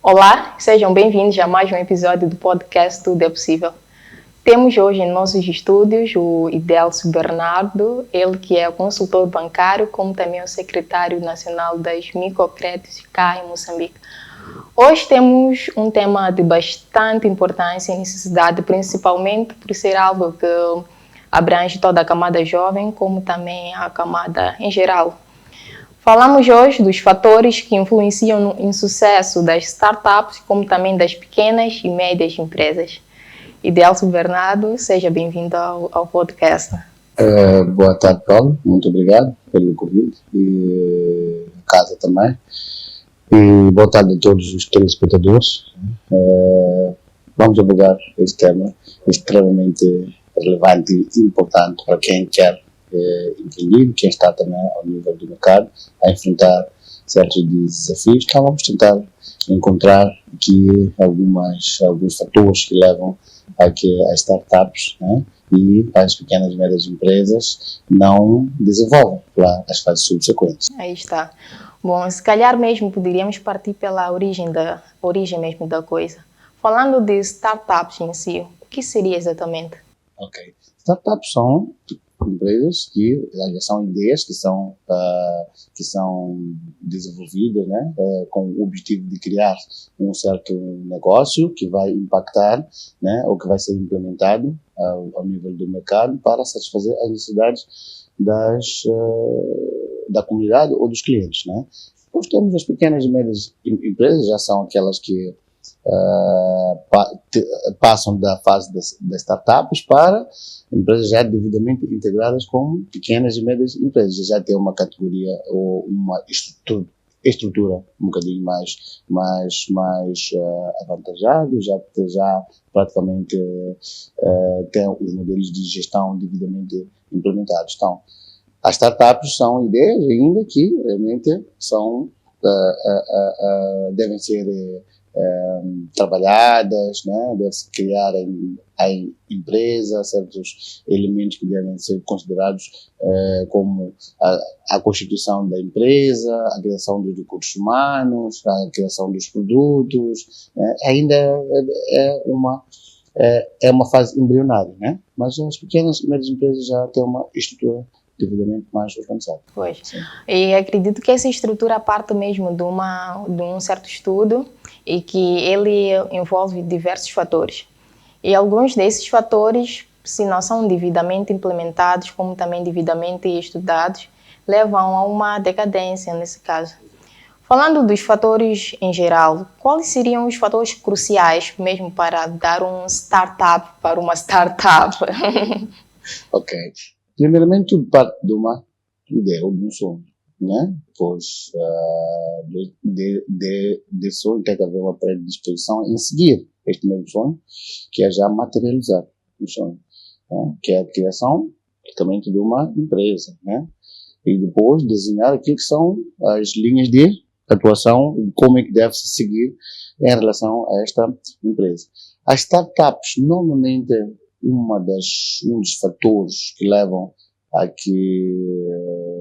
Olá, sejam bem-vindos a mais um episódio do podcast Tudo é Possível. Temos hoje em nossos estúdios o Idelcio Bernardo, ele que é consultor bancário, como também o secretário nacional das microcréditos cá em Moçambique. Hoje temos um tema de bastante importância e necessidade, principalmente por ser algo que abrange toda a camada jovem, como também a camada em geral. Falamos hoje dos fatores que influenciam no insucesso das startups, como também das pequenas e médias empresas. Idelcio Bernardo, seja bem-vindo ao podcast. Boa tarde, Paulo. Muito obrigado pelo convite e a casa também. E boa tarde a todos os telespectadores. Vamos abordar este tema extremamente relevante e importante para quem quer empreender, quem está também ao nível do mercado a enfrentar certos desafios. Então vamos tentar encontrar aqui alguns fatores que levam a que as startups, né, e as pequenas e médias empresas não desenvolvem lá as fases subsequentes. Aí está. Bom, se calhar mesmo poderíamos partir pela origem mesmo da coisa. Falando de startups em si, o que seria exatamente? Ok. Startups são empresas que já são ideias que são desenvolvidas, né, com o objetivo de criar um certo negócio que vai impactar, né, ou que vai ser implementado ao nível do mercado para satisfazer as necessidades da comunidade ou dos clientes, né. Depois temos as pequenas e médias empresas, já são aquelas que passam da fase das startups para empresas já devidamente integradas como pequenas e médias empresas, já tem uma categoria ou uma estrutura um bocadinho mais avantajado, já praticamente tem os modelos de gestão devidamente implementados. Então, as startups são ideias ainda que realmente são devem ser trabalhadas, né? Deve-se criar a empresa, certos elementos que devem ser considerados como a constituição da empresa, a criação dos recursos humanos, a criação dos produtos, ainda é uma fase embrionária, né? Mas as pequenas e médias empresas já têm uma estrutura devidamente mais organizada. Pois. Sim. E acredito que essa estrutura parte mesmo de um certo estudo e que ele envolve diversos fatores. E alguns desses fatores, se não são devidamente implementados, como também devidamente estudados, levam a uma decadência nesse caso. Falando dos fatores em geral, quais seriam os fatores cruciais mesmo para dar um startup para uma startup? Ok. Primeiramente, tudo parte de uma ideia ou de um sonho, né? Pois de sonho tem que haver uma predisposição em seguir este mesmo sonho, que é já materializar o sonho, né? Que é a criação praticamente de uma empresa, né? E depois desenhar aquilo que são as linhas de atuação, como é que deve-se seguir em relação a esta empresa. As startups, normalmente, um dos fatores que levam a que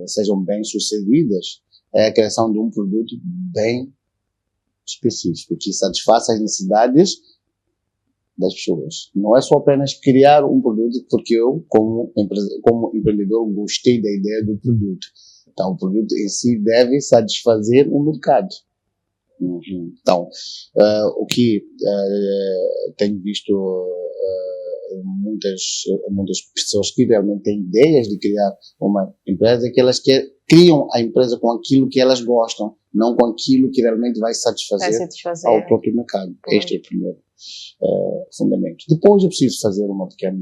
sejam bem-sucedidas é a criação de um produto bem específico, que satisfaça as necessidades das pessoas. Não é só apenas criar um produto porque eu, como empreendedor, gostei da ideia do produto. Então, o produto em si deve satisfazer o mercado. Então, o que tenho visto muitas pessoas que realmente têm ideias de criar uma empresa, que elas criam a empresa com aquilo que elas gostam, não com aquilo que realmente vai satisfazer ao próprio mercado. Este é o primeiro fundamento. Depois é preciso fazer uma pequena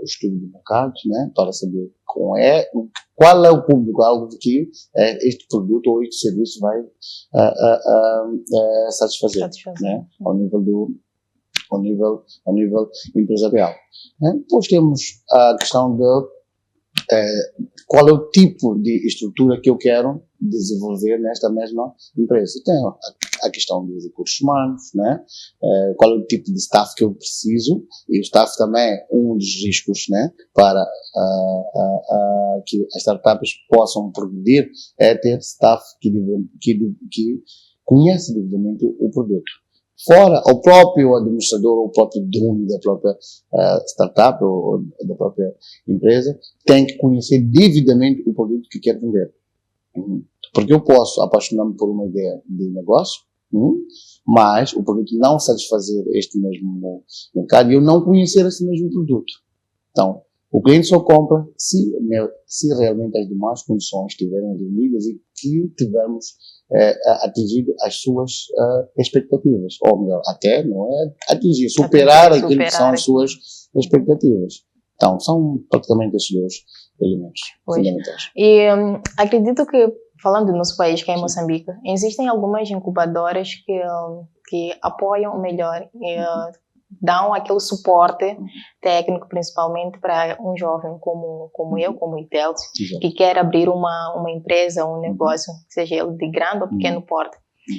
estudo de mercado, né, para saber qual é o público-alvo que este produto ou este serviço vai satisfazer. Né, ao nível empresarial. Né. Depois temos a questão de qual é o tipo de estrutura que eu quero desenvolver nesta mesma empresa. Tem a questão dos recursos humanos, né? Qual é o tipo de staff que eu preciso, e o staff também é um dos riscos, né, para que as startups possam progredir, é ter staff que conhece devidamente o produto. Fora, o próprio administrador, ou o próprio dono da própria startup ou da própria empresa tem que conhecer devidamente o produto que quer vender. Porque eu posso apaixonar-me por uma ideia de negócio, mas o produto não satisfazer este mesmo mercado e eu não conhecer esse mesmo produto. Então, o cliente só compra se realmente as demais condições estiverem reunidas e que tivermos atingido as suas expectativas. Ou melhor, até não é atingir, superar aquilo que são as suas expectativas. Então, são praticamente esses dois elementos fundamentais. E acredito que, falando do nosso país, que é Moçambique, existem algumas incubadoras que apoiam melhor e dão aquele suporte técnico, principalmente para um jovem como eu, como o Idelcio, que quer abrir uma empresa, um negócio, seja ele de grande ou pequeno porte.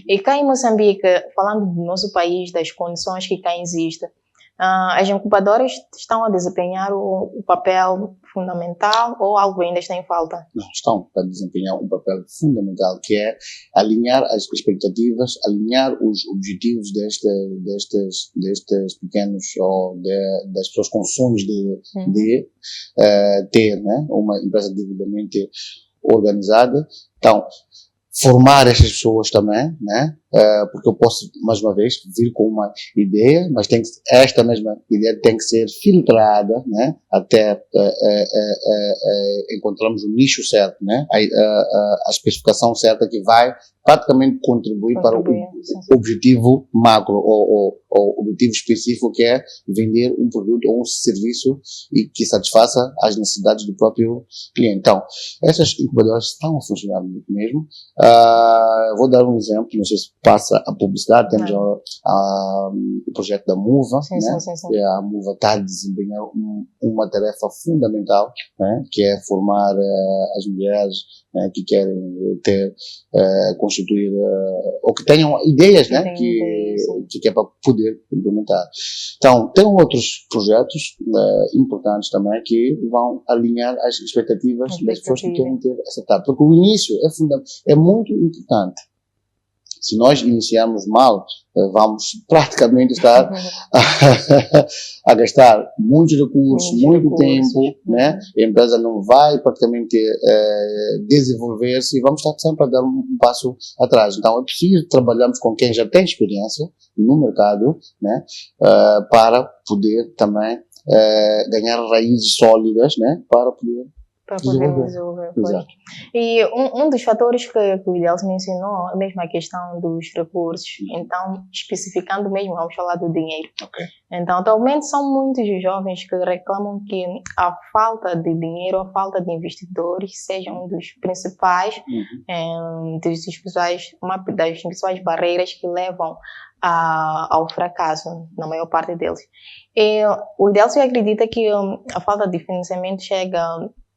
E cá em Moçambique, falando do nosso país, das condições que cá existem, as incubadoras estão a desempenhar o papel fundamental ou algo ainda está em falta? Não, estão a desempenhar um papel fundamental, que é alinhar as expectativas, alinhar os objetivos destes pequenos ou das pessoas com sonhos de ter, né, uma empresa devidamente organizada. Então, formar essas pessoas também, né? Porque eu posso, mais uma vez, vir com uma ideia, mas esta mesma ideia tem que ser filtrada, né? Até encontrarmos o nicho certo, né? A especificação certa que vai praticamente contribuir para o objetivo macro ou objetivo específico, que é vender um produto ou um serviço e que satisfaça as necessidades do próprio cliente. Então, essas incubadoras estão a funcionar mesmo. Vou dar um exemplo, não sei se passa a publicidade, temos o projeto da MUVA, né? Sim. A MUVA está a desempenhar uma tarefa fundamental, né? Que é formar as mulheres, né? Que querem constituir, ou que tenham ideias, né? Que é para poder implementar. Então, tem outros projetos importantes também que vão alinhar as expectativas das pessoas que querem ter essa etapa. Porque o início é muito importante. Se nós iniciarmos mal, vamos praticamente estar a gastar muitos recursos, muito tempo, né? A empresa não vai praticamente desenvolver-se e vamos estar sempre a dar um passo atrás. Então, é preciso trabalharmos com quem já tem experiência no mercado, né? Para poder também ganhar raízes sólidas, né? Para poder desenvolver. Exato. E um dos fatores que o Idelcio mencionou é mesmo a questão dos recursos. Então, especificando mesmo, vamos falar do dinheiro. Okay. Então, atualmente são muitos reclamam que reclamam que a falta de dinheiro, a falta de investidores seja um dos principais, uma das principais barreiras que levam ao fracasso, na maior parte deles. E o Idelcio acredita que a falta de financiamento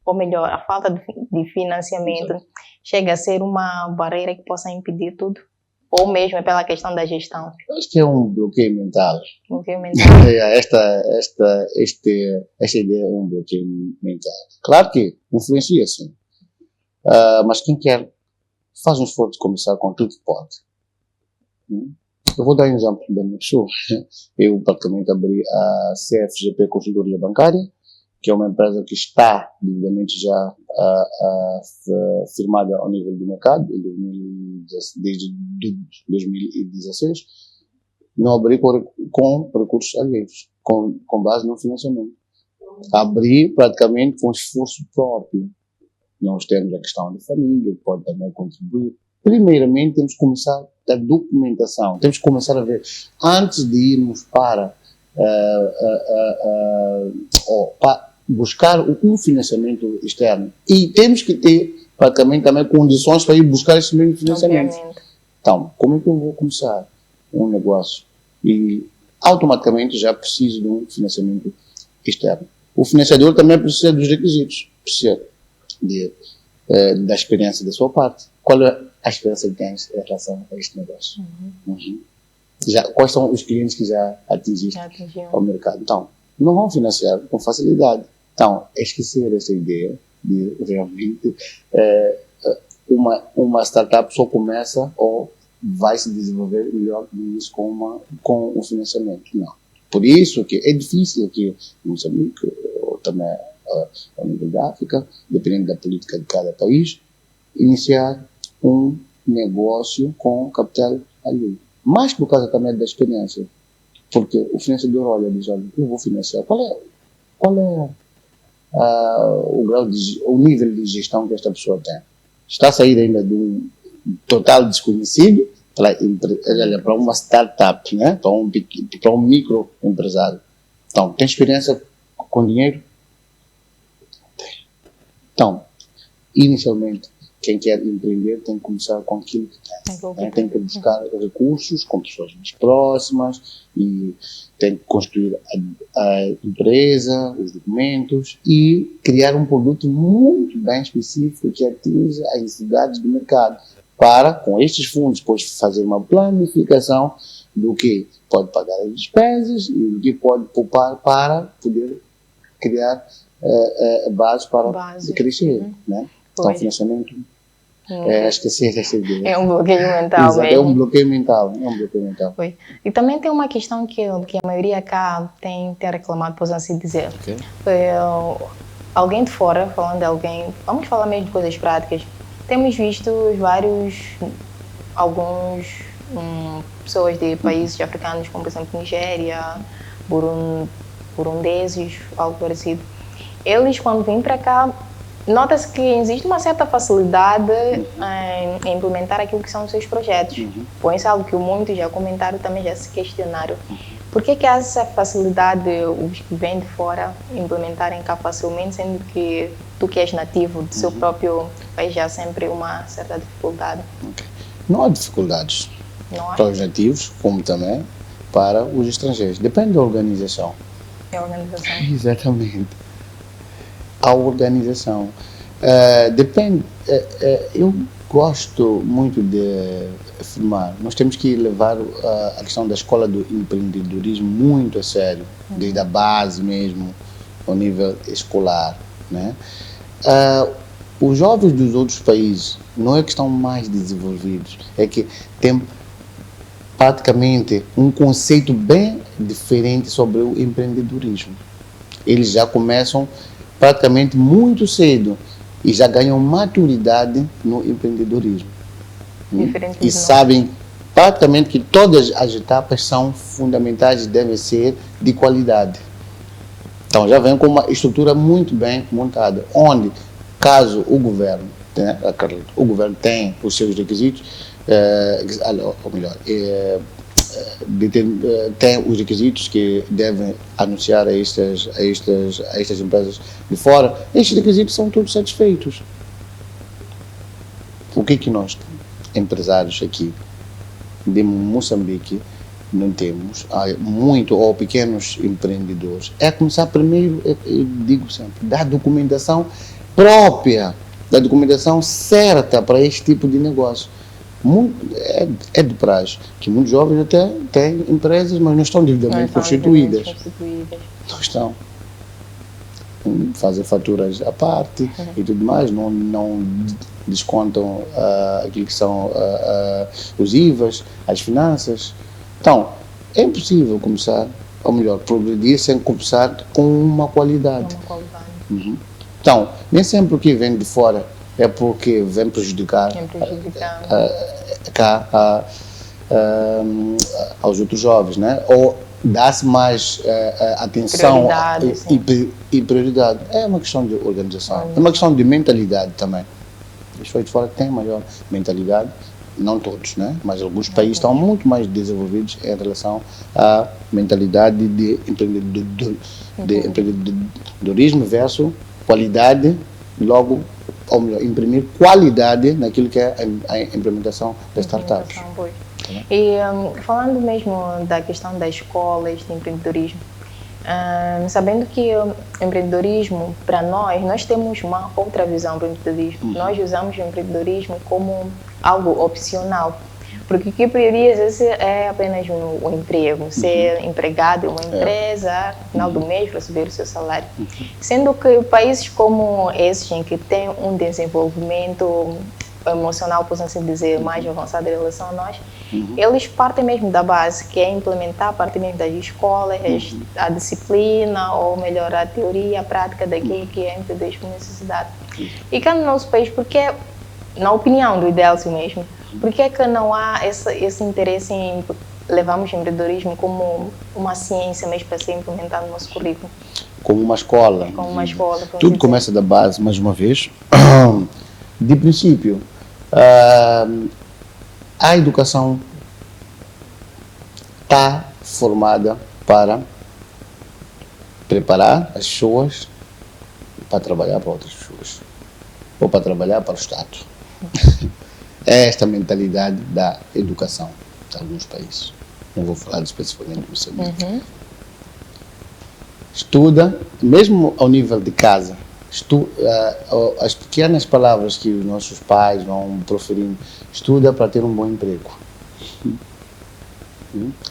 ou melhor, a falta de financiamento chega a ser uma barreira que possa impedir tudo? Ou mesmo é pela questão da gestão? Acho que é um bloqueio mental. Bloqueio mental. Esta ideia é um bloqueio mental. Claro que influencia, sim. Mas quem quer faz um esforço de começar com tudo que pode. Eu vou dar um exemplo da minha pessoa. Eu praticamente abri a CFGP Consultoria Bancária, que é uma empresa que está devidamente já firmada ao nível do mercado desde 2016. Não abri com recursos alheios, com base no financiamento. Abri praticamente com esforço próprio. Nós temos a questão da família, que pode também contribuir. Primeiramente, temos que começar a documentação, temos que começar a ver, antes de irmos para buscar um financiamento externo. E temos que ter, praticamente, também condições para ir buscar esse mesmo financiamento. Obviamente. Então, como é que eu vou começar um negócio? E automaticamente já preciso de um financiamento externo. O financiador também precisa dos requisitos, precisa da experiência da sua parte. Qual é a experiência que tens em relação a este negócio? Quais são os clientes que já atingiste ao mercado? Então, não vão financiar com facilidade. Então, esquecer essa ideia de realmente uma startup só começa ou vai se desenvolver melhor isso com o financiamento. Não. Por isso que é difícil aqui em Moçambique, ou também a nível da África, dependendo da política de cada país, iniciar um negócio com capital alheio. Mas por causa também da experiência. Porque o financiador olha e diz, olha, eu vou financiar. Qual é o nível de gestão que esta pessoa tem? Está a sair ainda de um total desconhecido para uma startup, né? Para um microempresário. Então, tem experiência com dinheiro? Tem. Então, inicialmente, quem quer empreender tem que começar com aquilo que tem. Né? Tem que buscar recursos com pessoas mais próximas e tem que construir a empresa, os documentos e criar um produto muito bem específico que atinja as necessidades do mercado para, com estes fundos, depois fazer uma planificação do que pode pagar as despesas e do que pode poupar para poder criar base para crescer. Né? Então, financiamento, acho que essa é um bloqueio mental. Exato, é um bloqueio mental. Foi. E também tem uma questão que a maioria cá tem reclamado, por assim dizer. Okay. Alguém de fora, falando de alguém, vamos falar mesmo de coisas práticas, temos visto alguns pessoas de países africanos, como por exemplo Nigéria, burundeses, algo parecido. Eles, quando vêm para cá, nota-se que existe uma certa facilidade em implementar aquilo que são os seus projetos. Por isso é algo que muitos já comentaram, também já se questionaram. Por que há essa facilidade, os que vêm de fora, implementarem cá facilmente, sendo que tu que és nativo do seu próprio país já há sempre uma certa dificuldade? Não há dificuldades para os nativos, como também para os estrangeiros. Depende da organização. É a organização. Exatamente. A organização. Depende. Eu gosto muito de afirmar. Nós temos que levar a questão da escola do empreendedorismo muito a sério, desde a base mesmo, ao nível escolar. Né? Os jovens dos outros países não é que estão mais desenvolvidos, é que têm praticamente um conceito bem diferente sobre o empreendedorismo. Eles já começam praticamente muito cedo e já ganham maturidade no empreendedorismo. E sabem praticamente que todas as etapas são fundamentais e devem ser de qualidade. Então já vem com uma estrutura muito bem montada, onde caso o governo, né, o governo tem os seus requisitos, ou melhor, tem os requisitos que devem anunciar a estas empresas de fora, estes requisitos são todos satisfeitos. O que nós, empresários aqui de Moçambique, não temos, muito ou pequenos empreendedores, é começar primeiro, eu digo sempre, da documentação própria, da documentação certa para este tipo de negócio. É de praxe que muitos jovens até têm empresas, mas não estão devidamente constituídas. Não estão. Fazem faturas à parte e tudo mais, não descontam aquilo que são os IVAs, as finanças. Então, é impossível começar, ou melhor, progredir sem começar com uma qualidade. Então, nem sempre o que vem de fora é porque vem prejudicar cá aos outros jovens, né? Ou dá-se mais atenção e prioridade. É uma questão de organização, é uma questão de mentalidade também. Os países de fora têm maior mentalidade, não todos, né? Mas alguns países estão muito mais desenvolvidos em relação à mentalidade de empreendedorismo versus qualidade, logo, ou melhor, imprimir qualidade naquilo que é a implementação das startups. E falando mesmo da questão das escolas de empreendedorismo, sabendo que o empreendedorismo, para nós temos uma outra visão do empreendedorismo. Nós usamos o empreendedorismo como algo opcional, porque o que prioriza é apenas o emprego, ser empregado em uma empresa, no final do mês receber o seu salário. Sendo que países como esses, em que tem um desenvolvimento emocional, por assim dizer, mais avançada em relação a nós, eles partem mesmo da base, que é implementar a partir mesmo das escolas, a disciplina, ou melhor, a teoria, a prática daquilo que é empreendedorismo por necessidade. E cá no nosso país, porque, na opinião do Idelcio mesmo, por que não há esse interesse em levarmos o empreendedorismo como uma ciência mesmo para ser implementada no nosso currículo? Como uma escola. Como uma escola. Tudo começa da base, mais uma vez. De princípio, a educação está formada para preparar as pessoas para trabalhar para outras pessoas, ou para trabalhar para o Estado. É esta mentalidade da educação de alguns países. Não vou falar especificamente do Moçambique. Estuda, mesmo ao nível de casa, as pequenas palavras que os nossos pais vão proferindo, estuda para ter um bom emprego.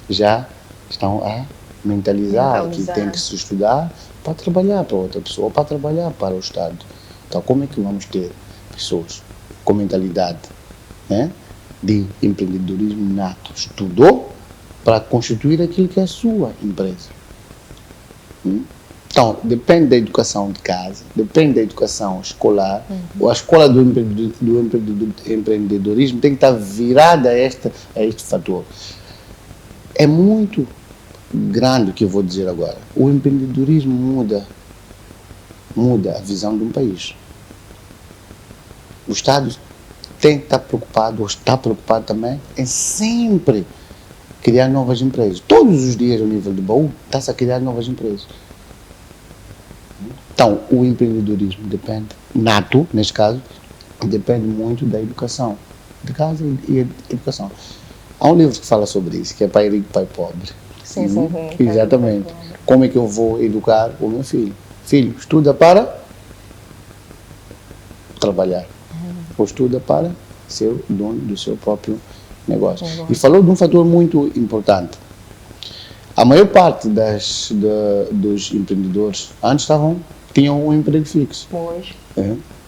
Já estão a mentalizar que tem que se estudar para trabalhar para outra pessoa, para trabalhar para o Estado. Então, como é que vamos ter pessoas com mentalidade, né, de empreendedorismo nato? Estudou para constituir aquilo que é a sua empresa. Então, depende da educação de casa, depende da educação escolar. A escola do empreendedorismo tem que estar virada a este fator. É muito grande o que eu vou dizer agora. O empreendedorismo muda a visão de um país. O Estado tem que estar preocupado, ou está preocupado também, em sempre criar novas empresas. Todos os dias, ao nível do baú, está-se a criar novas empresas. Então, o empreendedorismo depende, nato, neste caso, depende muito da educação, de casa e educação. Há um livro que fala sobre isso, que é Pai Rico, Pai Pobre. Sim. Exatamente. Como é que eu vou educar o meu filho? Filho, estuda para trabalhar. Ou estuda para ser o dono do seu próprio negócio. E falou de um fator muito importante. A maior parte dos empreendedores antes tinham um emprego fixo.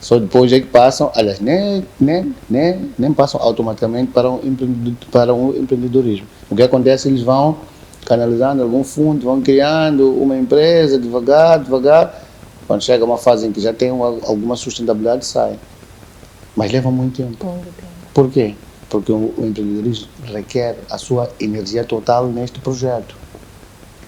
Só depois é que passam, aliás, nem passam automaticamente para um empreendedorismo. O que acontece, eles vão canalizando algum fundo, vão criando uma empresa devagar. Quando chega uma fase em que já tem alguma sustentabilidade, sai. Mas leva muito tempo. Por quê? Porque o empreendedorismo requer a sua energia total neste projeto.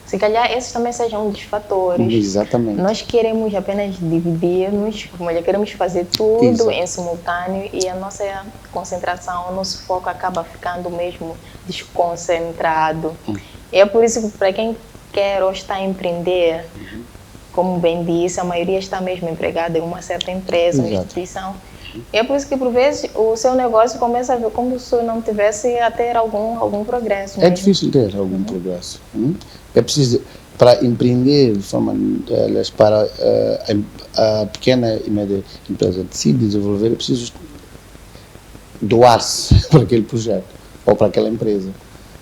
Se calhar esses também sejam um dos fatores. Exatamente. Nós queremos apenas dividir-nos, queremos fazer tudo em simultâneo, e a nossa concentração, o nosso foco acaba ficando mesmo desconcentrado. É por isso que, para quem quer ou está a empreender, como bem disse, a maioria está mesmo empregada em uma certa empresa, uma instituição. É por isso que, por vezes, o seu negócio começa a ver como se não tivesse a ter algum progresso. É difícil ter algum progresso. É preciso, para empreender de forma, para a pequena e média empresa se desenvolver, é preciso doar-se para aquele projeto ou para aquela empresa.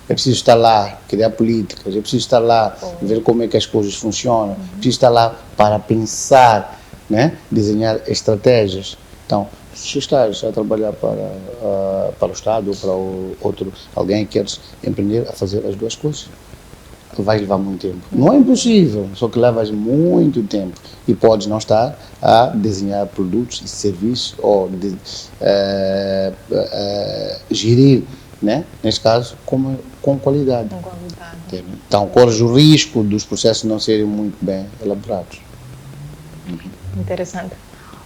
É preciso estar lá, criar políticas, é preciso estar lá, ver como é que as coisas funcionam, é preciso estar lá para pensar, né? Desenhar estratégias. Então, se estás a trabalhar para o Estado ou para alguém que queres empreender a fazer as duas coisas, vai levar muito tempo. Não é impossível, só que levas muito tempo e podes não estar a desenhar produtos e serviços ou gerir, né? Neste caso, com qualidade. Então, corres o risco dos processos não serem muito bem elaborados. Interessante.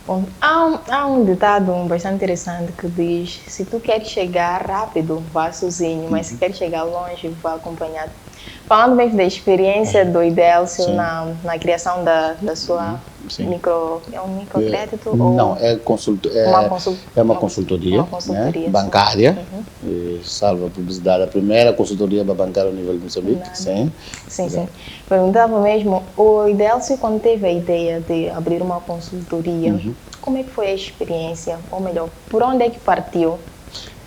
Bom, há um ditado bastante interessante que diz: se tu queres chegar rápido, vá sozinho, mas se queres chegar longe, vá acompanhado. Falando mesmo da experiência do Idelcio na criação da sua microcrédito? Não, é uma consultoria, né, bancária, salva a publicidade, a primeira consultoria bancária ao nível de Moçambique. Sim. Perguntava mesmo, o Idelcio, quando teve a ideia de abrir uma consultoria, como é que foi a experiência? Ou melhor, por onde é que partiu?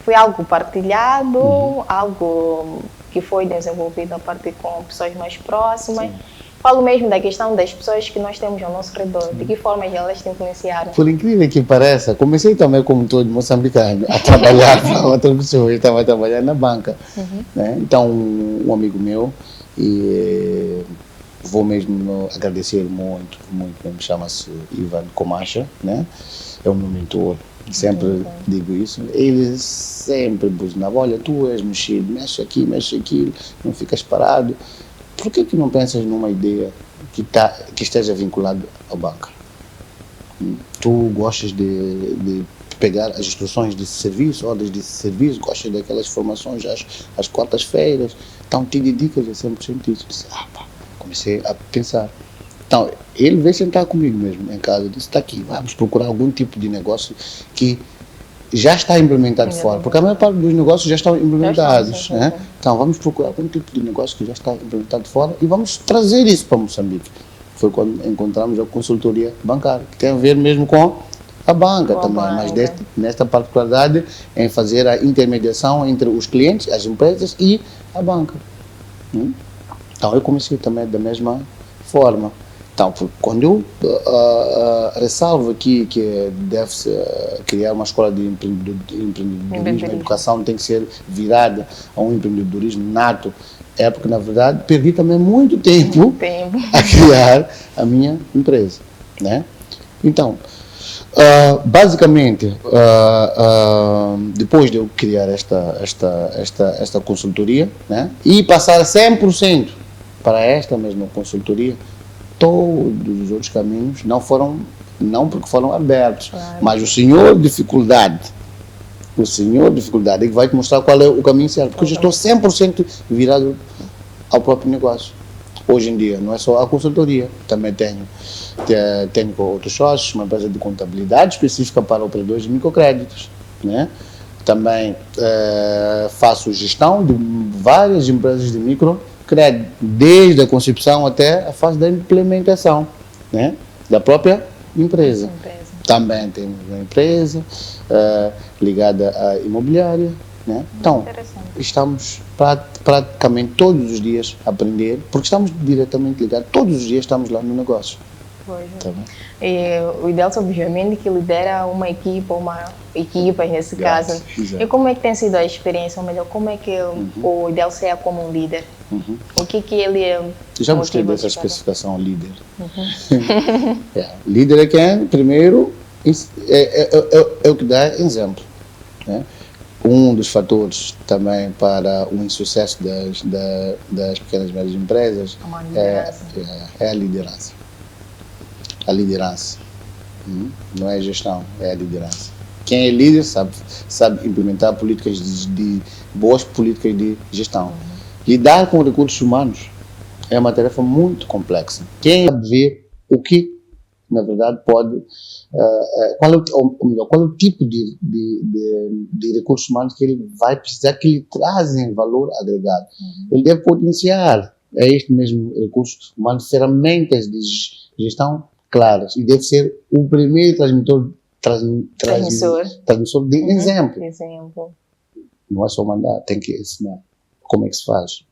Foi algo partilhado, algo que foi desenvolvido a partir com pessoas mais próximas? Falo mesmo da questão das pessoas que nós temos ao nosso redor, de que forma elas te influenciaram. Por incrível que pareça, comecei também como todo moçambicano a trabalhar para outras pessoas. Eu estava a trabalhar na banca. Né? Então, um amigo meu, e vou mesmo agradecer muito, muito, chama-se Ivan Comacha, né? É o meu mentor. Sempre digo isso. Ele sempre buzinava: olha, tu és mexido, mexe aqui, mexe aquilo, não ficas parado. Por que não pensas numa ideia que esteja vinculada à banca? Tu gostas de pegar as instruções desse serviço, ordens desse serviço, gostas daquelas formações às quartas-feiras, então te dedicas a 100% isso. Disse, pá, comecei a pensar. Então, ele veio sentar comigo mesmo em casa, disse, está aqui, vamos procurar algum tipo de negócio que já está implementado fora, porque a maior parte dos negócios já estão implementados, né? Então vamos procurar algum tipo de negócio que já está implementado fora e vamos trazer isso para Moçambique. Foi quando encontramos a consultoria bancária, que tem a ver mesmo com a banca também, mas nesta particularidade em fazer a intermediação entre os clientes, as empresas e a banca. Então eu comecei também da mesma forma. Então, quando eu ressalvo aqui que deve-se criar uma escola de empreendedorismo, a educação tem que ser virada a um empreendedorismo nato, é porque, na verdade, perdi também muito tempo a criar a minha empresa, né? Então, basicamente, depois de eu criar esta consultoria, né, e passar 100% para esta mesma consultoria, todos os outros caminhos não porque foram abertos, mas o senhor dificuldade é que vai te mostrar qual é o caminho certo, porque eu já estou 100% virado ao próprio negócio. Hoje em dia, não é só a consultoria, também tenho com outros sócios, uma empresa de contabilidade específica para operadores de microcréditos, né? Também faço gestão de várias empresas de microcrédito, desde a concepção até a fase da implementação, né, da própria empresa. Também temos uma empresa ligada à imobiliária, né? Então, estamos praticamente todos os dias a aprender, porque estamos diretamente ligados, todos os dias estamos lá no negócio. Tá, e o Idelson, obviamente, que lidera uma equipa nesse caso. Exato. E como é que tem sido a experiência, ou melhor, como é que o Idelson é como um líder? O que ele é? Já gostei dessa especificação, líder. Líder é quem, primeiro, é o que dá exemplo, né? Um dos fatores também para o insucesso das pequenas e médias empresas é a liderança. A liderança, não é a gestão, é a liderança. Quem é líder sabe implementar boas políticas de gestão. Lidar com recursos humanos é uma tarefa muito complexa. Quem sabe ver o que, na verdade, pode, qual é o tipo de recursos humanos que ele vai precisar, que lhe trazem valor agregado. Ele deve potenciar a este mesmo recurso humano ferramentas de gestão claras, e deve ser o primeiro transmissor de exemplo. Não é só mandar, tem que ensinar como é que se faz.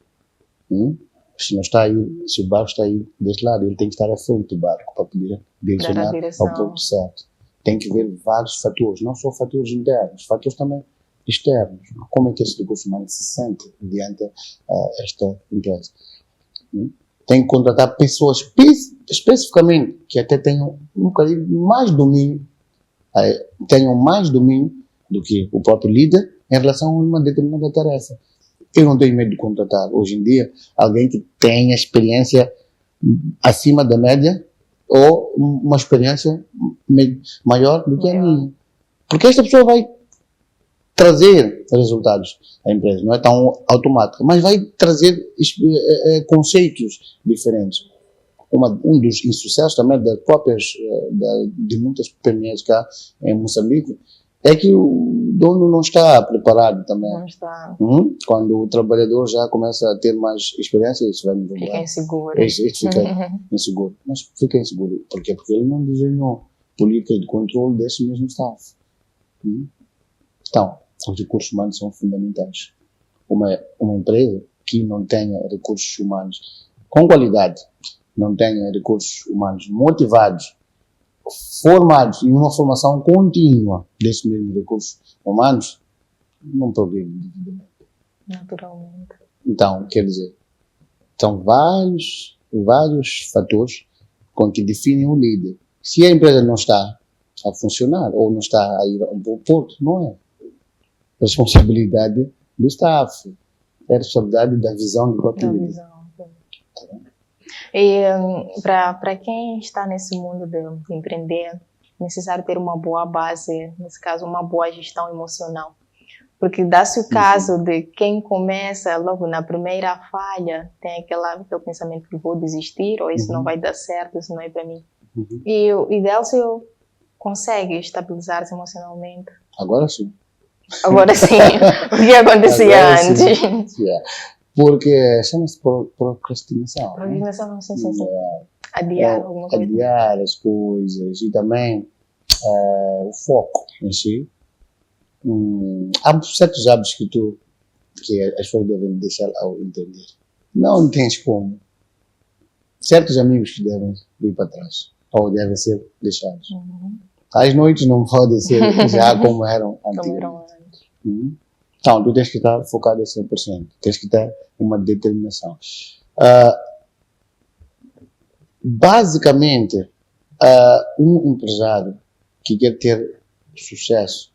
Se o barco está aí deste lado, ele tem que estar à frente do barco para poder direcionar ao ponto certo. Tem que ver vários fatores, não só fatores internos, fatores também externos. Como é que esse recurso humano se sente diante esta empresa? Tem que contratar pessoas especificamente que até tenham um bocadinho mais domínio, do que o próprio líder em relação a uma determinada tarefa. Eu não tenho medo de contratar, hoje em dia, alguém que tenha experiência acima da média ou uma experiência maior do que a minha. Porque esta pessoa vai trazer resultados à empresa, não é tão automático, mas vai trazer conceitos diferentes. Um dos insucessos também de muitas PMEs cá em Moçambique é que o dono não está preparado também. Não está. Quando o trabalhador já começa a ter mais experiência, isso vai me fica inseguro. Fica inseguro. Mas fica inseguro. Por quê? Porque ele não desenhou políticas de controle desse mesmo staff. Então, os recursos humanos são fundamentais. Uma empresa que não tenha recursos humanos com qualidade, não têm recursos humanos motivados, formados em uma formação contínua desses mesmos recursos humanos, não progride individualmente. Naturalmente. Então, quer dizer, são vários fatores com que definem o líder. Se a empresa não está a funcionar ou não está a ir ao bom porto, não é responsabilidade do staff, é responsabilidade da visão do próprio líder. E para quem está nesse mundo de empreender, é necessário ter uma boa base, nesse caso, uma boa gestão emocional. Porque dá-se o caso de quem começa logo na primeira falha, tem aquele pensamento que vou desistir, ou isso não vai dar certo, isso não é para mim. E o Idélcio consegue estabilizar-se emocionalmente? Agora sim. Agora sim. O que acontecia antes? Porque chama-se procrastinação. Procrastinação, sim. Adiar alguma coisa. Adiar as coisas e também o foco em si. Há certos hábitos que as pessoas devem deixar ao entender. Não tens como. Certos amigos que devem ir para trás ou devem ser deixados. As noites não podem ser já como eram antigamente. Então, tu tens que estar focado a 100%. Tens que ter uma determinação. Basicamente, um empresário que quer ter sucesso,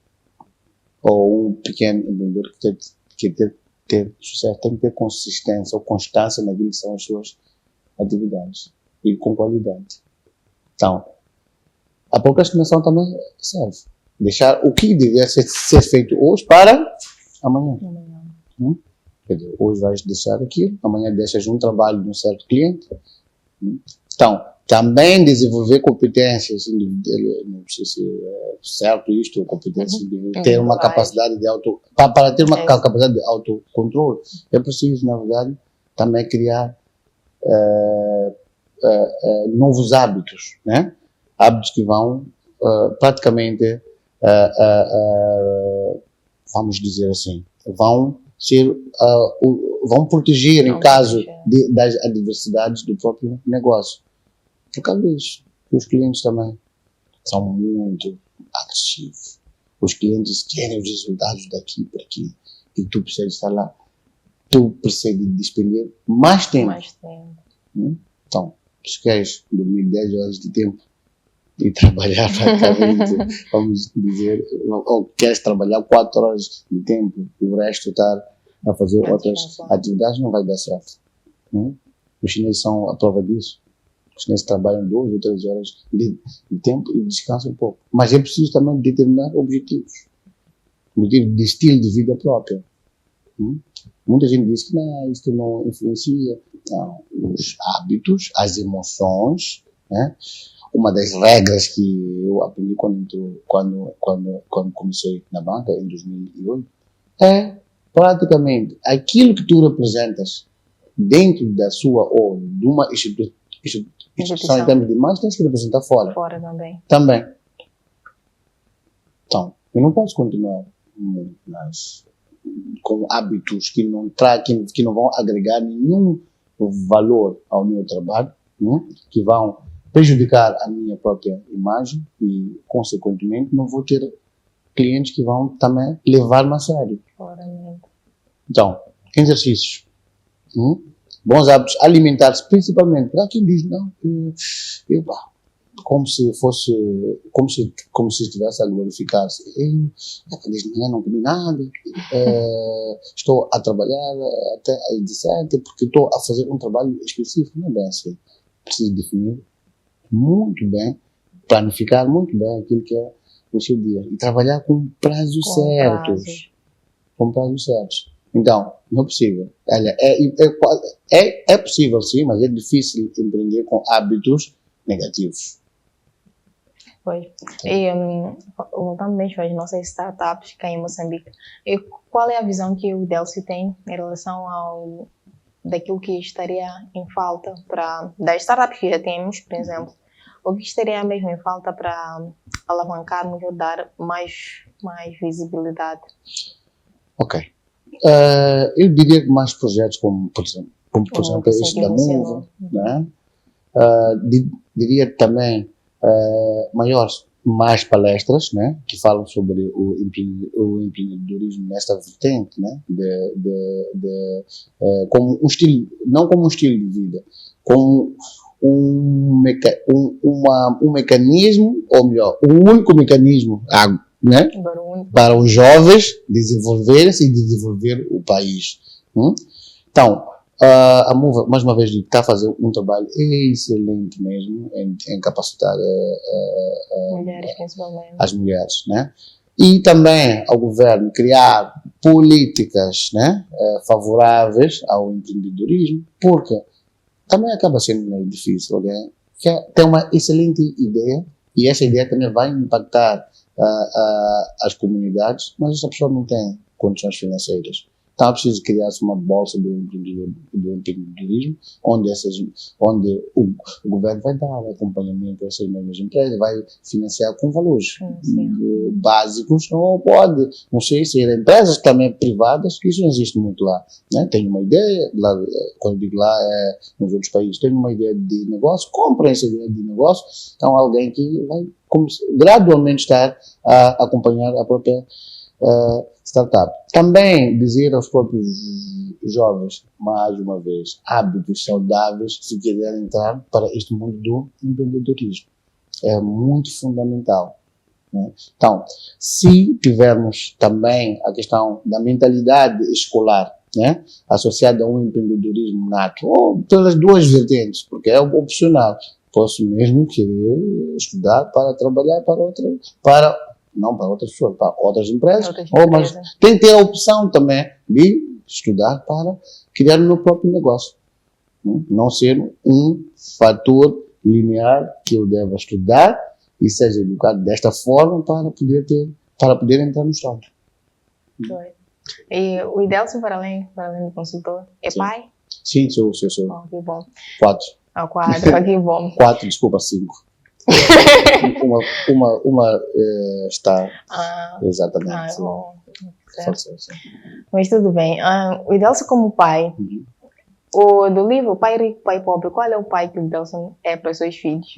ou um pequeno empreendedor que quer ter sucesso, tem que ter consistência ou constância naquilo que são as suas atividades e com qualidade. Então, a procrastinação também serve. Deixar o que deveria ser feito hoje para amanhã. Quer dizer, hoje vais deixar aquilo, amanhã deixas um trabalho de um certo cliente. Então, também desenvolver competências individuais, não sei se é certo isto, competências de ter uma capacidade de para ter uma capacidade de autocontrole, é preciso, na verdade, também criar novos hábitos, né? Hábitos que vão praticamente, vamos dizer assim, vão proteger em caso das adversidades do próprio negócio. Por causa disso, os clientes também são muito agressivos. Os clientes querem os resultados daqui para aqui e tu precisas estar lá. Tu precisas despender mais tempo. Então, se queres dormir 10 horas de tempo e trabalhar praticamente, vamos dizer, ou queres trabalhar 4 horas de tempo e o resto estar a fazer outras atividades, não vai dar certo. Os chineses são a prova disso. Os chineses trabalham 2 ou 3 horas de tempo e descansam um pouco. Mas é preciso também determinar objetivos de estilo de vida próprio. Muita gente diz que não, isto não influencia. Não, os hábitos, as emoções, né? Uma das regras que eu aprendi quando comecei na banca, em 2008, é praticamente aquilo que tu representas dentro da sua ou de uma instituição em termos de imagem, tens que representar fora. Fora também. Então, eu não posso continuar com hábitos que não vão agregar nenhum valor ao meu trabalho, que vão prejudicar a minha própria imagem e, consequentemente, não vou ter clientes que vão também levar-me a sério. Então, exercícios. Bons hábitos alimentares, principalmente para quem diz, não, como se estivesse a glorificar-se. Desde manhã não comi nada, estou a trabalhar até às 17 porque estou a fazer um trabalho específico. Não é bem assim. Preciso definir muito bem, planificar muito bem aquilo que é o seu dia e trabalhar com prazos certos. Com prazos certos. Então, não é possível. Olha, é possível sim, mas é difícil empreender com hábitos negativos. Pois. E voltando mesmo às nossas startups cá em Moçambique, e qual é a visão que o Idélcio tem em relação daquilo que estaria em falta das startups que já temos, por exemplo, o que estaria mesmo em falta para alavancarmos ou dar mais visibilidade? Ok. Eu diria que mais projetos como por exemplo este da Move, né? diria também mais palestras, né, que falam sobre o empreendedorismo nesta vertente, né, como um estilo, não como um estilo de vida, como um mecanismo, ou melhor, um único mecanismo, né, para os jovens desenvolverem-se e desenvolver o país. Então, a MOVA, mais uma vez, está a fazer um trabalho excelente mesmo em capacitar mulheres, principalmente. As mulheres, né? E também ao governo criar políticas, né, favoráveis ao empreendedorismo, porque também acaba sendo meio difícil. Alguém que tem uma excelente ideia e essa ideia também vai impactar as comunidades, mas essa pessoa não tem condições financeiras. Então é preciso criar-se uma bolsa do empreendedorismo, onde o governo vai dar acompanhamento a essas mesmas empresas, vai financiar com valores básicos, não sei se eram empresas também privadas, que isso não existe muito lá. Né? Tenho uma ideia, lá, quando eu digo lá, nos outros países, tenho uma ideia de negócio, comprem essa ideia de negócio, então alguém que vai gradualmente estar a acompanhar a própria startup. Também dizer aos próprios jovens, mais uma vez, hábitos saudáveis se quiserem entrar para este mundo do empreendedorismo. É muito fundamental. Né? Então, se tivermos também a questão da mentalidade escolar, né, associada a um empreendedorismo nato, ou pelas duas vertentes, porque é opcional. Posso mesmo querer estudar para trabalhar não para outras pessoas, para outras empresas, mas tem que ter a opção também de estudar para criar o meu próprio negócio. Não ser um fator linear que eu deva estudar e seja educado desta forma para poder entrar no Estado. E o Idelson, para além do consultor, é Sim. pai? Sim, sou. Que bom. 4. 4, que bom. 4, desculpa, 5. uma está exatamente. Bom. Mas tudo bem. O Idelson como pai, do livro Pai Rico, Pai Pobre, qual é o pai que o Idelson é para os seus filhos?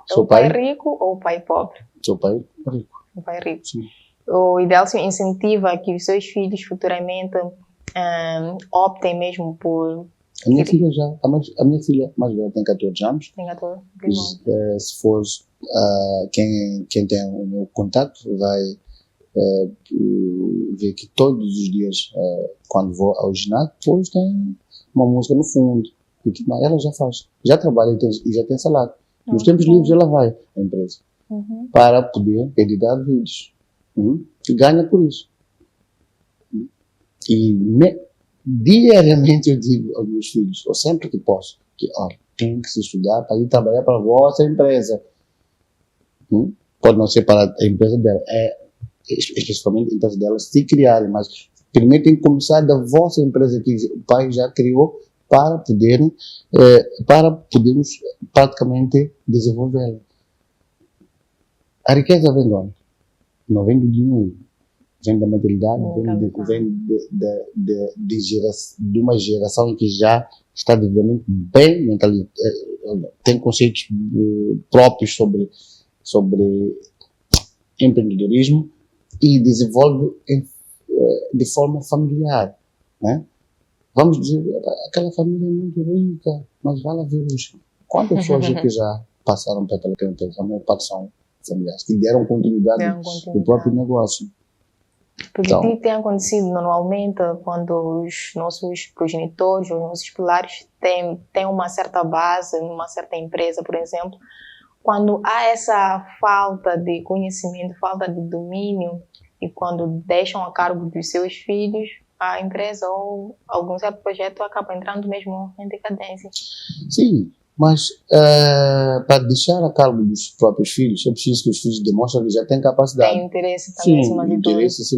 É o pai rico ou o pai pobre? Sou pai rico. O pai rico. Sim. O Idelson incentiva que os seus filhos futuramente optem mesmo por... A minha filha mais velha tem 14 anos. Tem 14. Se for quem tem o meu contato vai ver que todos os dias, quando vou ao ginásio, depois tem uma música no fundo. E ela já faz. Já trabalha e já tem salário. Nos tempos livres ela vai à empresa para poder editar vídeos. E ganha por isso. E diariamente eu digo aos meus filhos, ou sempre que posso, que tem que se estudar para ir trabalhar para a vossa empresa. Pode não ser para a empresa dela, especialmente a empresa dela se criarem, mas primeiro tem que começar da vossa empresa que o pai já criou para podermos praticamente desenvolvê-la. A riqueza vem de onde? Não vem do dinheiro. Vem da mentalidade, vem de uma geração que já está devidamente bem mentalizada, tem conceitos próprios sobre empreendedorismo e desenvolve de forma familiar. Né? Vamos dizer, aquela família é muito rica, mas vai lá ver hoje. Quantas pessoas que já passaram pela empresa, a maior parte são familiares, que deram continuidade do próprio negócio. Porque tem acontecido normalmente quando os nossos progenitores, os nossos pilares têm uma certa base, numa certa empresa, por exemplo, quando há essa falta de conhecimento, falta de domínio, e quando deixam a cargo dos seus filhos, a empresa ou algum certo projeto acaba entrando mesmo em decadência. Sim, mas para deixar a cargo dos próprios filhos, é preciso que os filhos demonstrem que já têm capacidade. Tem interesse também acima de tudo. Interesse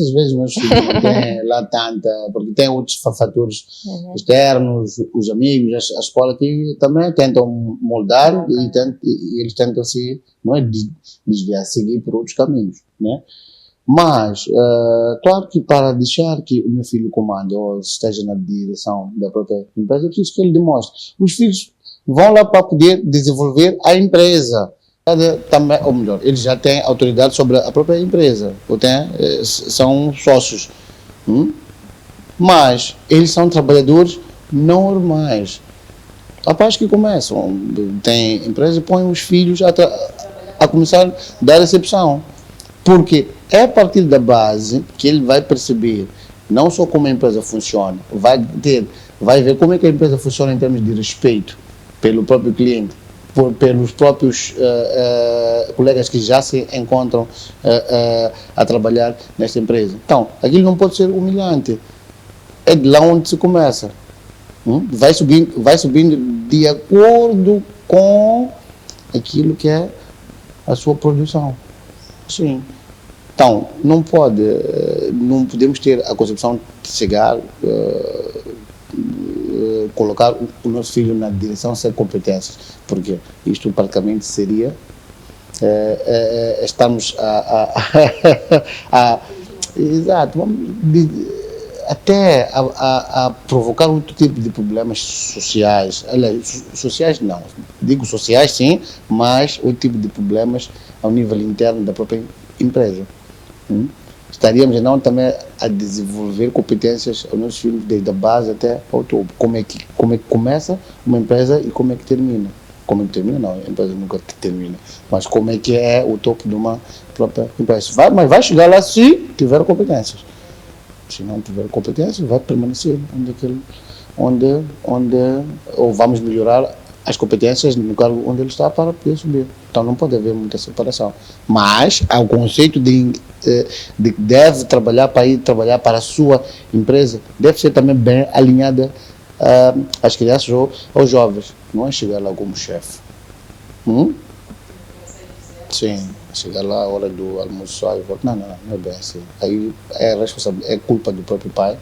às vezes meus filhos não têm lá tanta, porque tem outros fatores externos, os amigos, a escola que também tentam moldar e eles tentam se, não é desviar, seguir por outros caminhos, né? Mas, claro que para deixar que o meu filho comande ou esteja na direção da própria empresa, é preciso que ele demonstre. Os filhos vão lá para poder desenvolver a empresa. Também, ou melhor, eles já têm autoridade sobre a própria empresa, são sócios. Mas eles são trabalhadores normais. Rapazes que começam, têm empresa e põem os filhos a começar a dar recepção. Porque é a partir da base que ele vai perceber não só como a empresa funciona, vai ver como é que a empresa funciona em termos de respeito pelo próprio cliente, pelos próprios colegas que já se encontram a trabalhar nesta empresa. Então, aquilo não pode ser humilhante. É de lá onde se começa. Vai subindo de acordo com aquilo que é a sua produção. Sim. Então, não podemos ter a concepção de chegar, colocar o nosso filho na direção sem competências, porque isto praticamente seria estamos exato, até a provocar outro tipo de problemas sociais. Aliás, sociais não, digo sociais sim, mas outro tipo de problemas ao nível interno da própria empresa. Estaríamos então também a desenvolver competências aos nossos filhos desde a base até ao topo. Como é que começa uma empresa e como é que termina. Como é que termina? Não, a empresa nunca termina. Mas como é que é o topo de uma própria empresa. Mas vai chegar lá se tiver competências. Se não tiver competências, vai permanecer ou vamos melhorar as competências no cargo onde ele está para poder subir. Então não pode haver muita separação. Mas há o conceito de que deve trabalhar para ir trabalhar para a sua empresa, deve ser também bem alinhada às crianças ou aos jovens. Não é chegar lá como chefe. Sim, chegar lá a hora do almoço e voltar. Não é bem assim. Aí é culpa do próprio pai.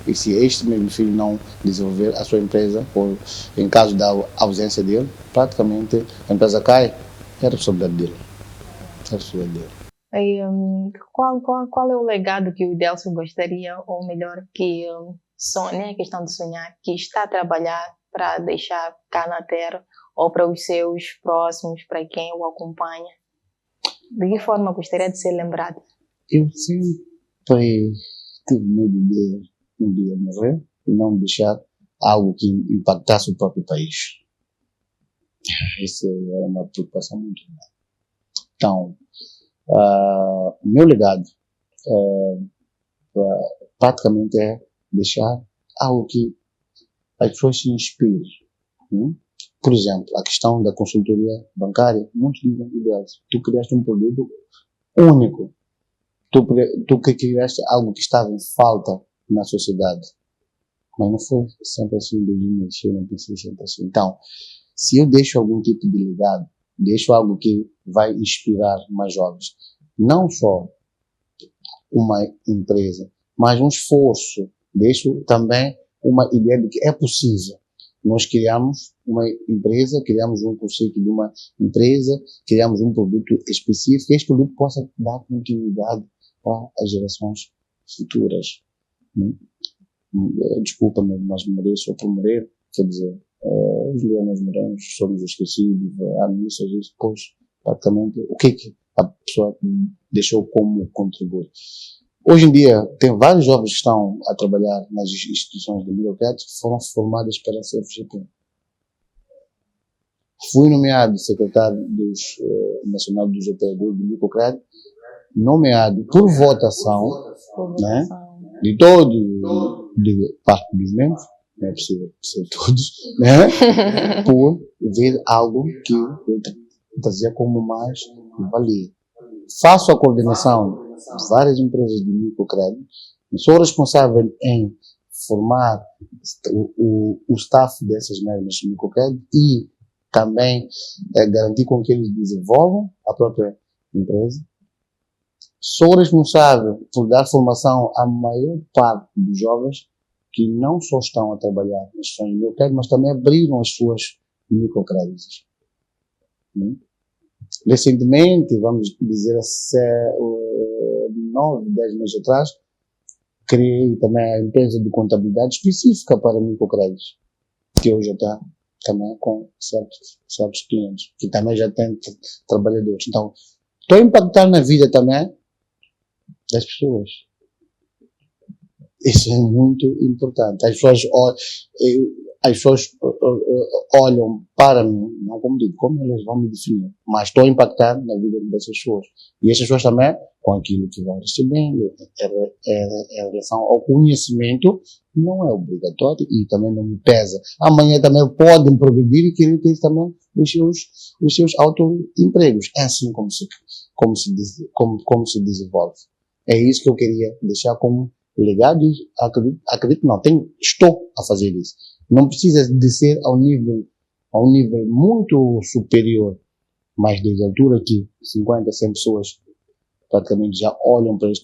E se este mesmo filho não desenvolver a sua empresa, ou em caso da ausência dele, praticamente a empresa cai, é a responsabilidade dele. E, qual é o legado que o Idelson gostaria, ou melhor, que sonha, a questão de sonhar, que está a trabalhar para deixar cá na Terra, ou para os seus próximos, para quem o acompanha? De que forma gostaria de ser lembrado? Eu sempre tive medo de um dia morrer e não deixar algo que impactasse o próprio país. Isso é uma preocupação muito grande. Então, o meu legado praticamente é deixar algo que as pessoas se inspirem. Por exemplo, a questão da consultoria bancária, muitos dizem, tu criaste um produto único. Tu que criaste algo que estava em falta na sociedade. Mas não foi sempre assim desde o início, eu não pensei sempre assim. Então, se eu deixo algum tipo de legado, deixo algo que vai inspirar mais jovens, não só uma empresa, mas um esforço, deixo também uma ideia de que é possível. Nós criamos uma empresa, criamos um conceito de uma empresa, criamos um produto específico, que este produto possa dar continuidade para as gerações futuras. Desculpa-me, mas morrer só por morrer, quer dizer, os leões moramos, somos esquecidos, há missas e depois, praticamente, o que a pessoa deixou como contributo. Hoje em dia, tem vários jovens que estão a trabalhar nas instituições de microcrédito que foram formadas pela CFGP. Fui nomeado secretário nacional dos operadores de microcrédito, nomeado por votação, né, de parte dos membros, não é possível ser todos, né, por ver algo que eu trazia como mais valia. Faço a coordenação de várias empresas de microcrédito, sou responsável em formar o staff dessas mesmas microcrédito e também garantir com que eles desenvolvam a própria empresa. Sou responsável por dar formação à maior parte dos jovens que não só estão a trabalhar nas instituições de microcrédito, mas também abriram as suas microcréditos. Recentemente, vamos dizer, 9, 10 meses atrás, criei também a empresa de contabilidade específica para microcréditos, que hoje está também com certos clientes, que também já têm trabalhadores. Então, estou a impactar na vida também das pessoas. Isso é muito importante. As pessoas olham para mim, não como digo, como eles vão me definir, mas estou a impactar na vida dessas pessoas. E essas pessoas também, com aquilo que vão recebendo, em relação ao conhecimento, não é obrigatório e também não me pesa. Amanhã também podem progredir e querer ter também os seus autoempregos. É assim como se desenvolve. É isso que eu queria deixar como legado. Acredito não, estou a fazer isso. Não precisa de ser a um nível muito superior, mas desde a altura que 50, 100 pessoas praticamente já olham para este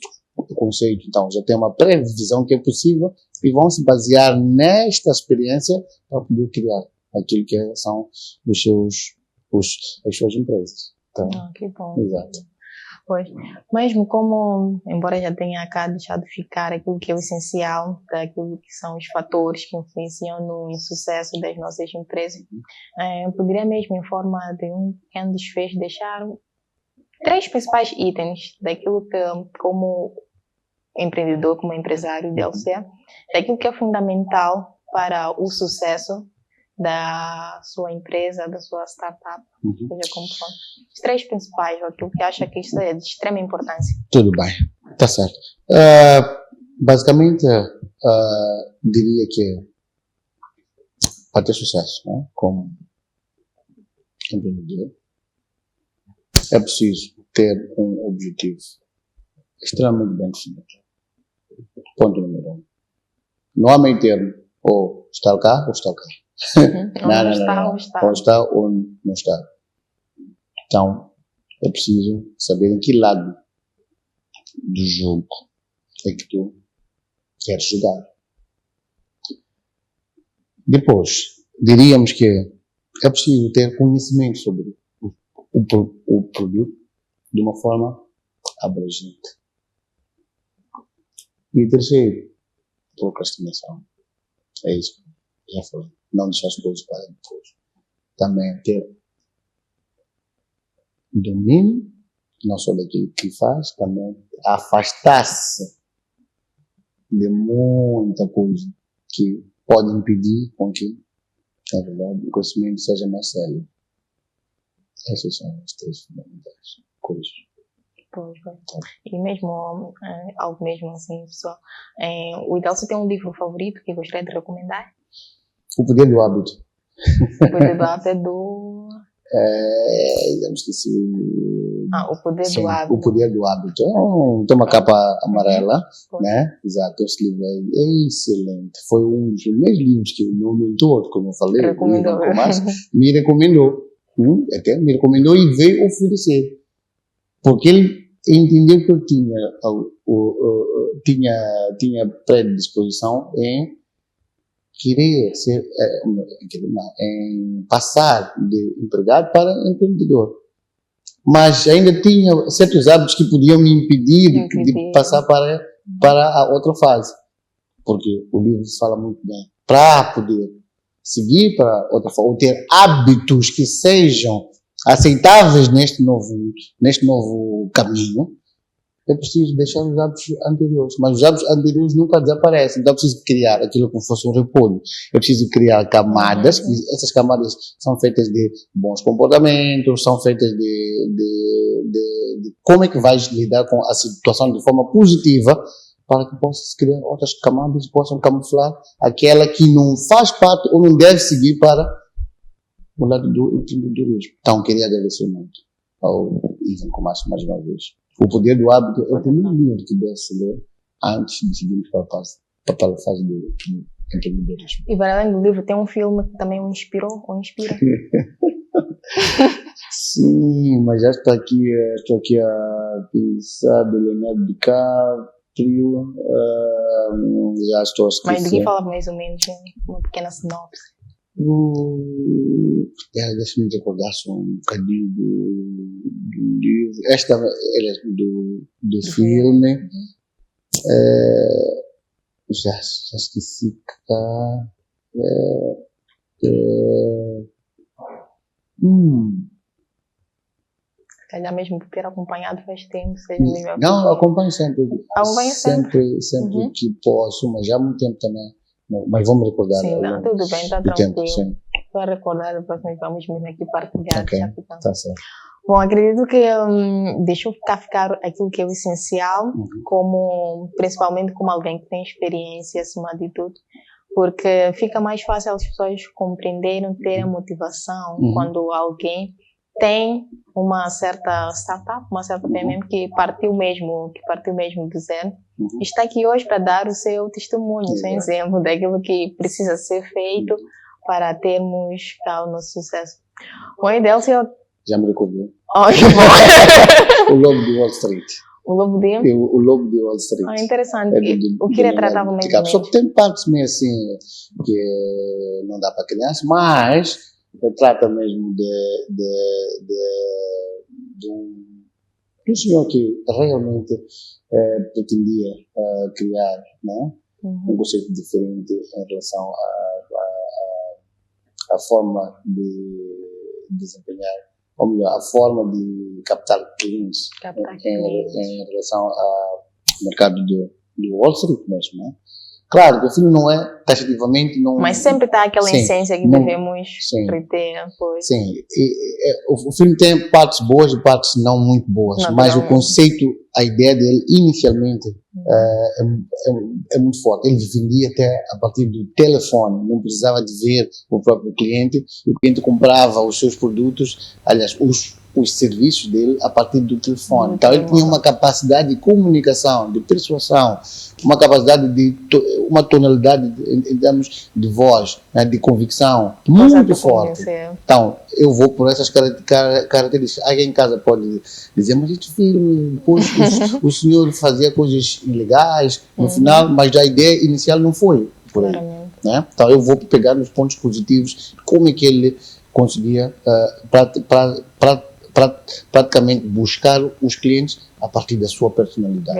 conceito, então já tem uma previsão que é possível e vão se basear nesta experiência para poder criar aquilo que são as suas empresas. Então, que bom. Exato. Pois, mesmo como, embora já tenha cá deixado ficar aquilo que é o essencial, daquilo que são os fatores que influenciam no sucesso das nossas empresas, eu poderia mesmo, em forma de um pequeno desfecho, deixar 3 principais itens daquilo que, como empreendedor, como empresário de LCA, daquilo que é fundamental para o sucesso da sua empresa, da sua startup, seja como for. Os 3 principais, aquilo que acha que isso é de extrema importância. Tudo bem, está certo. Basicamente, diria que para ter sucesso, né, como empreendedor, é preciso ter um objetivo extremamente bem definido. Ponto número 1. Não há meio termo, ou está cá ou está cá. Não. Ou está ou não está. Então, é preciso saber em que lado do jogo é que tu queres jogar. Depois, diríamos que é preciso ter conhecimento sobre o produto de uma forma abrangente. E terceiro, procrastinação. É isso. Já foi. Não deixar as coisas para depois. Também ter domínio, não só daquilo que faz, também afastar-se de muita coisa que pode impedir com que, na verdade, o conhecimento seja mais sério. Essas são as 3 fundamentais coisas. Pois. E mesmo, algo mesmo assim, pessoal, o ideal se tem um livro favorito que gostaria de recomendar? O Poder do Hábito. O Poder do Hábito é do... Já me esqueci. O Poder Sim, do Hábito. O Poder do Hábito. Tem uma capa amarela, né? Exato, esse livro é excelente. Foi um dos primeiros livros que o meu mentor, como eu falei, me recomendou. Até me recomendou e veio oferecer. Porque ele entendeu que eu tinha predisposição em querer em passar de empregado para empreendedor. Mas ainda tinha certos hábitos que podiam me impedir de passar para a outra fase. Porque o livro fala muito bem. Para poder seguir para outra fase, ou ter hábitos que sejam aceitáveis neste novo caminho, é preciso deixar os hábitos anteriores. Mas os hábitos anteriores nunca desaparecem. Então é preciso criar aquilo como se fosse um repolho. É preciso criar camadas. Essas camadas são feitas de bons comportamentos, são feitas de como é que vais lidar com a situação de forma positiva, para que possas criar outras camadas que possam camuflar aquela que não faz parte ou não deve seguir para o lado do empreendedorismo. Então, queria agradecer muito ao Ivan Comacho mais uma vez. O Poder do Hábito é o primeiro livro que deve se ler antes de seguirmos para a fase do empreendedorismo. E para além do livro, tem um filme que também o inspirou ou inspira? Sim, mas já estou aqui a pensar do Leonardo DiCaprio, já estou a esquecer. Mas de que fala mais ou menos, uma pequena sinopse? Deixa-me recordar só um bocadinho do livro. Esta é do filme. Já esqueci que está. Calhar mesmo por ter acompanhado faz tempo, seja mesmo Não, acompanho sempre. Acompanha sempre? Sempre que posso, mas já há muito tempo também. Mas vou me recordar. Sim, não, tudo bem, está tranquilo. Tempo, sim. Para recordar, depois vamos mesmo aqui partilhar. Ok, está certo. Bom, acredito que deixou ficar aquilo que é o essencial, como, principalmente como alguém que tem experiência acima de tudo, porque fica mais fácil as pessoas compreenderem, terem a motivação quando alguém tem uma certa startup, uma certa PMM que partiu mesmo do zero, está aqui hoje para dar o seu testemunho, o seu exemplo daquilo que precisa ser feito para termos o nosso sucesso. Bom, Idélcio, já me recordei. Oh, que bom. O Lobo de Wall Street. O Lobo de? O Lobo de Wall Street. Ah, interessante. O que retratava mesmo? Só que tem partes meio assim que não dá para criança, mas trata mesmo de um senhor que realmente pretendia criar, né, um conceito diferente em relação à forma de desempenhar, ou melhor, a forma de captar clientes em relação ao mercado do Wall Street mesmo, né? Claro que o filme não é taxativamente... Mas sempre está aquela essência que devemos reter. Sim, o filme tem partes boas e partes não muito boas, mas o conceito, a ideia dele inicialmente é muito forte. Ele vendia até a partir do telefone, não precisava de ver o próprio cliente, o cliente comprava os seus produtos, aliás, os serviços dele a partir do telefone. Então ele tinha uma capacidade de comunicação, de persuasão, uma capacidade de uma tonalidade em termos de voz, né, de convicção muito forte. Então eu vou por essas características. Alguém em casa pode dizer, mas este filme, depois o senhor fazia coisas ilegais no final, mas a ideia inicial não foi por aí, né? Então eu vou pegar nos pontos positivos, como é que ele conseguia praticamente buscar os clientes a partir da sua personalidade.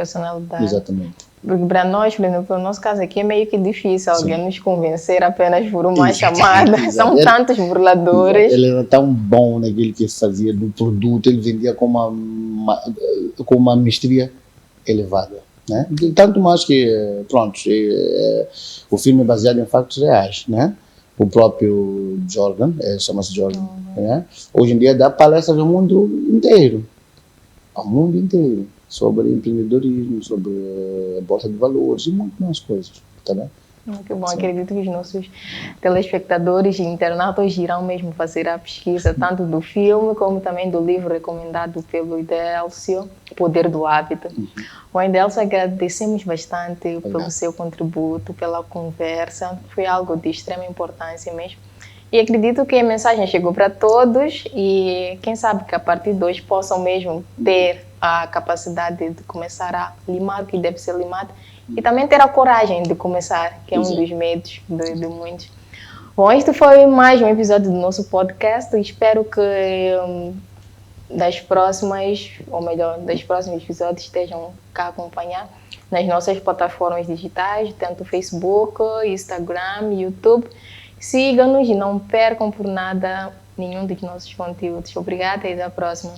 Exatamente. Porque para nós, por exemplo, no nosso caso aqui é meio que difícil alguém nos convencer apenas por uma chamada. São tantos burladores. Ele era tão bom naquilo que fazia do produto, ele vendia com uma mestria elevada, né? Tanto mais que, pronto, o filme é baseado em factos reais, né? O próprio Jordan, chama-se Jordan, né? Hoje em dia dá palestras ao mundo inteiro, sobre empreendedorismo, sobre a bolsa de valores e muito mais coisas, tá bem? Que bom, acredito que os nossos telespectadores e internautas irão mesmo fazer a pesquisa, tanto do filme como também do livro recomendado pelo Idélcio, Poder do Hábito. Bom, Idélcio, agradecemos bastante pelo seu contributo, pela conversa, foi algo de extrema importância mesmo. E acredito que a mensagem chegou para todos e quem sabe que a partir de hoje possam mesmo ter a capacidade de começar a limar o que deve ser limado e também ter a coragem de começar, que é um dos medos de muitos. Bom, este foi mais um episódio do nosso podcast. Espero que dos próximos episódios estejam cá a acompanhar nas nossas plataformas digitais, tanto Facebook, Instagram, YouTube. Sigam-nos e não percam por nada nenhum dos nossos conteúdos. Obrigada e até a próxima.